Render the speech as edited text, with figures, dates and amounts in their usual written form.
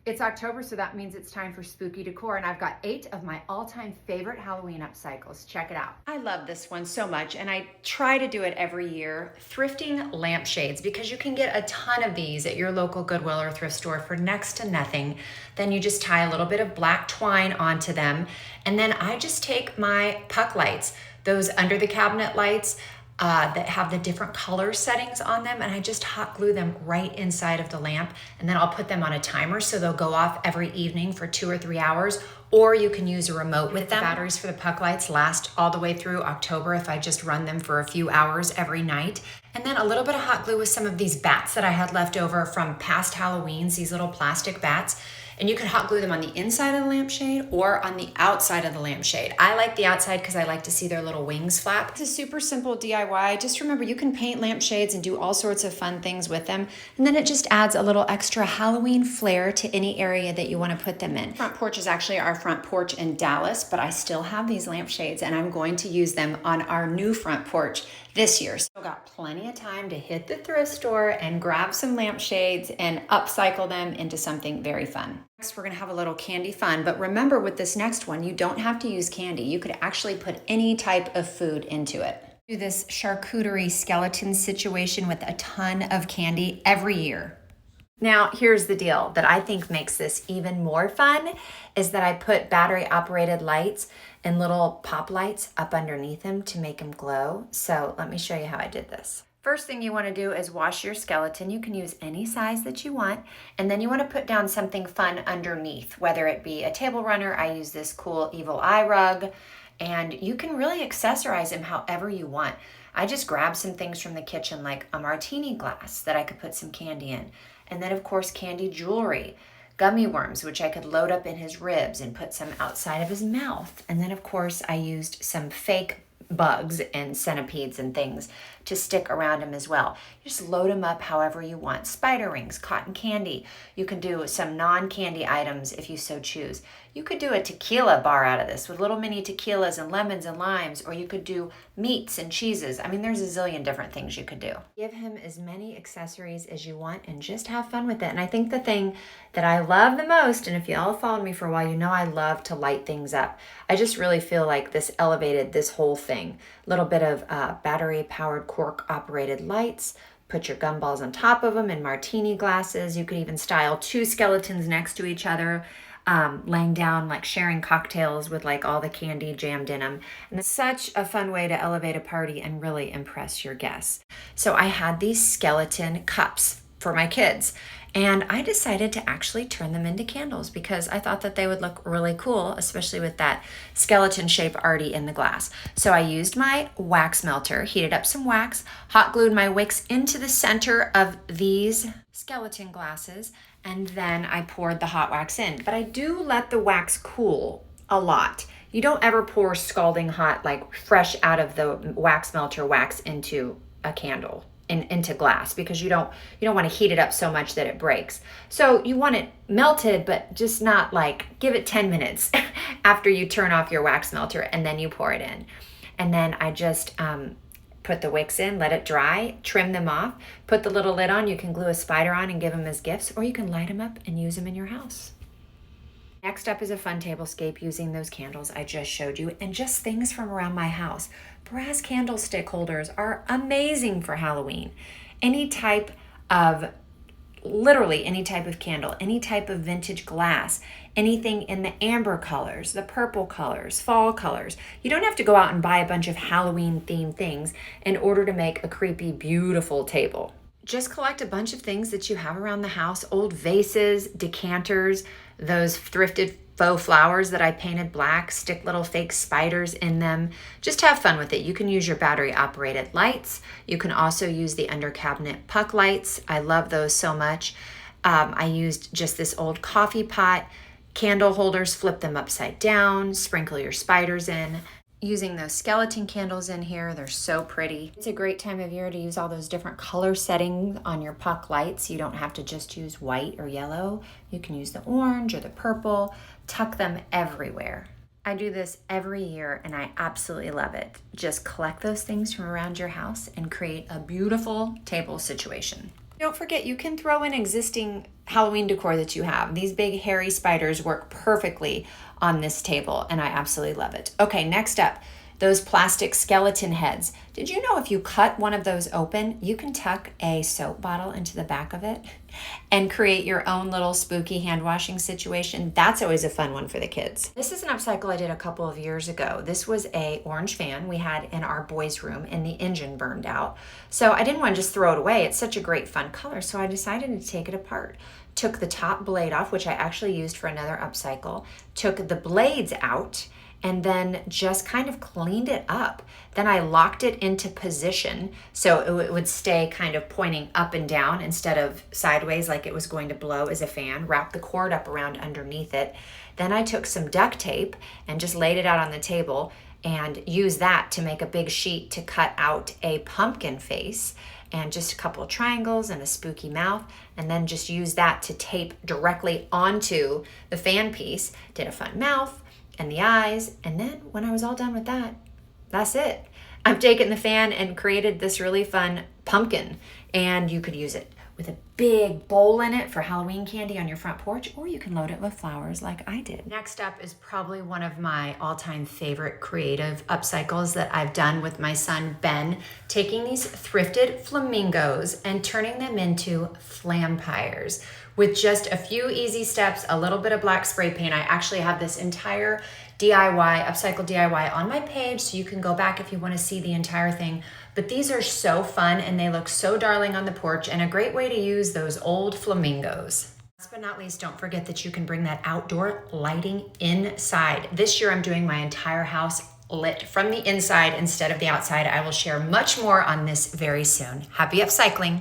It's October, so that means it's time for spooky decor, and I've got 8 of my all-time favorite Halloween upcycles. Check it out. I love this one so much, and I try to do it every year. Thrifting lampshades, because you can get a ton of these at your local Goodwill or thrift store for next to nothing. Then you just tie a little bit of black twine onto them, and then I just take my puck lights, those under the cabinet lights, that have the different color settings on them, and I just hot glue them right inside of the lamp, and then I'll put them on a timer so they'll go off every evening for 2 or 3 hours, or you can use a remote with them. The batteries for the puck lights last all the way through October if I just run them for a few hours every night. And then a little bit of hot glue with some of these bats that I had left over from past Halloweens, these little plastic bats. And you can hot glue them on the inside of the lampshade or on the outside of the lampshade. I like the outside because I like to see their little wings flap. It's a super simple DIY. Just remember, you can paint lampshades and do all sorts of fun things with them. And then it just adds a little extra Halloween flair to any area that you want to put them in. Front porch is actually our front porch in Dallas, but I still have these lampshades and I'm going to use them on our new front porch this year. So I've got plenty of time to hit the thrift store and grab some lampshades and upcycle them into something very fun. Next, we're gonna have a little candy fun, but remember with this next one, you don't have to use candy. You could actually put any type of food into it. Do this charcuterie skeleton situation with a ton of candy every year. Now, here's the deal that I think makes this even more fun is that I put battery operated lights and little pop lights up underneath them to make them glow. So let me show you how I did this. First thing you want to do is wash your skeleton. You can use any size that you want. And then you want to put down something fun underneath, whether it be a table runner. I use this cool evil eye rug, and you can really accessorize them however you want. I just grabbed some things from the kitchen, like a martini glass that I could put some candy in. And then of course, candy jewelry, gummy worms, which I could load up in his ribs and put some outside of his mouth. And then of course, I used some fake bugs and centipedes and things to stick around him as well. You just load them up however you want. Spider rings, cotton candy. You can do some non-candy items if you so choose. You could do a tequila bar out of this with little mini tequilas and lemons and limes, or you could do meats and cheeses. I mean, there's a zillion different things you could do. Give him as many accessories as you want and just have fun with it. And I think the thing that I love the most, and if you all followed me for a while, you know I love to light things up. I just really feel like this elevated this whole thing. A little bit of battery-powered cork-operated lights. Put your gumballs on top of them in martini glasses. You could even style 2 skeletons next to each other, laying down, like sharing cocktails with like all the candy jammed in them. And it's such a fun way to elevate a party and really impress your guests. So I had these skeleton cups for my kids, and I decided to actually turn them into candles because I thought that they would look really cool, especially with that skeleton shape already in the glass. So I used my wax melter, heated up some wax, hot glued my wicks into the center of these skeleton glasses, and then I poured the hot wax in. But I do let the wax cool a lot. You don't ever pour scalding hot, like fresh out of the wax melter wax into a candle. Into glass, because you don't want to heat it up so much that it breaks. So you want it melted, but just not like, give it 10 minutes after you turn off your wax melter, and then you pour it in. And then I just put the wicks in, let it dry, trim them off, put the little lid on. You can glue a spider on and give them as gifts, or you can light them up and use them in your house. Next up is a fun tablescape using those candles I just showed you and just things from around my house. Brass candlestick holders are amazing for Halloween. Any type of, literally any type of candle, any type of vintage glass, anything in the amber colors, the purple colors, fall colors. You don't have to go out and buy a bunch of Halloween themed things in order to make a creepy, beautiful table. Just collect a bunch of things that you have around the house, old vases, decanters, those thrifted faux flowers that I painted black, stick little fake spiders in them. Just have fun with it. You can use your battery operated lights. You can also use the under cabinet puck lights. I love those so much. I used just this old coffee pot, candle holders, flip them upside down, sprinkle your spiders in. Using those skeleton candles in here, they're so pretty. It's a great time of year to use all those different color settings on your puck lights. You don't have to just use white or yellow. You can use the orange or the purple, tuck them everywhere. I do this every year and I absolutely love it. Just collect those things from around your house and create a beautiful table situation. Don't forget, you can throw in existing Halloween decor that you have. These big hairy spiders work perfectly on this table, and I absolutely love it. Okay, next up, those plastic skeleton heads. Did you know if you cut one of those open, you can tuck a soap bottle into the back of it and create your own little spooky hand washing situation? That's always a fun one for the kids. This is an upcycle I did a couple of years ago. This was a orange fan we had in our boys' room, and the engine burned out. So I didn't want to just throw it away. It's such a great fun color, so I decided to take it apart. Took the top blade off, which I actually used for another upcycle, took the blades out, and then just kind of cleaned it up. Then I locked it into position so it would stay kind of pointing up and down instead of sideways like it was going to blow as a fan. Wrapped the cord up around underneath it. Then I took some duct tape and just laid it out on the table and used that to make a big sheet to cut out a pumpkin face and just a couple of triangles and a spooky mouth, and then just use that to tape directly onto the fan piece. Did a fun mouth and the eyes, and then when I was all done with that, that's it. I've taken the fan and created this really fun pumpkin, and you could use it with a big bowl in it for Halloween candy on your front porch, or you can load it with flowers like I did. Next up is probably one of my all-time favorite creative upcycles that I've done with my son, Ben, taking these thrifted flamingos and turning them into flampires. With just a few easy steps, a little bit of black spray paint. I actually have this entire DIY, upcycle DIY on my page, so you can go back if you want to see the entire thing. But these are so fun and they look so darling on the porch, and a great way to use those old flamingos. Last but not least, don't forget that you can bring that outdoor lighting inside. This year I'm doing my entire house lit from the inside instead of the outside. I will share much more on this very soon. Happy upcycling.